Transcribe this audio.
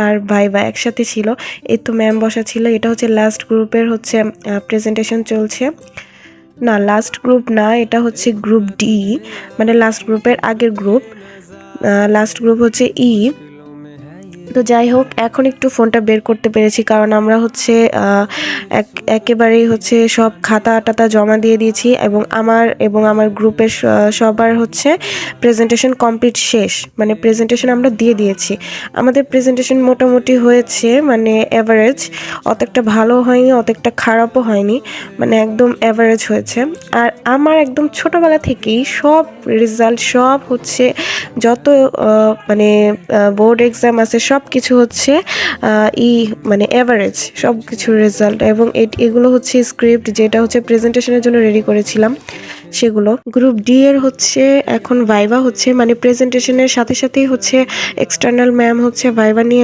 আর viva একসাথে ছিল। এই তো ম্যাম বসা ছিল। এটা হচ্ছে লাস্ট গ্রুপের হচ্ছে প্রেজেন্টেশন চলছে। না, লাস্ট গ্রুপ না, এটা হচ্ছে গ্রুপ ডি, মানে লাস্ট গ্রুপের আগের গ্রুপ। লাস্ট গ্রুপ হচ্ছে ই। তো যাই হোক, এখন একটু ফোনটা বের করতে পেরেছি, কারণ আমরা হচ্ছে একেবারেই হচ্ছে সব খাতা টাতা জমা দিয়ে দিয়েছি, এবং আমার গ্রুপের সবার হচ্ছে প্রেজেন্টেশন কমপ্লিট শেষ, মানে প্রেজেন্টেশন আমরা দিয়ে দিয়েছি। আমাদের প্রেজেন্টেশন মোটামুটি হয়েছে, মানে অ্যাভারেজ, অত একটা ভালো হয়নি, অত একটা খারাপও হয়নি, মানে একদম অ্যাভারেজ হয়েছে। আর আমার একদম ছোটোবেলা থেকেই সব রেজাল্ট, সব হচ্ছে যত মানে বোর্ড এক্সাম আছে সব কিছু হচ্ছে মানে অ্যাভারেজ সব কিছুর রেজাল্ট, এবং এগুলো হচ্ছে স্ক্রিপ্ট যেটা হচ্ছে প্রেজেন্টেশনের জন্য রেডি করেছিলাম সেগুলো। গ্রুপ ডি এর হচ্ছে এখন ভাইবা হচ্ছে, মানে প্রেজেন্টেশনের সাথে সাথেই হচ্ছে এক্সটার্নাল ম্যাম হচ্ছে ভাইবা নিয়ে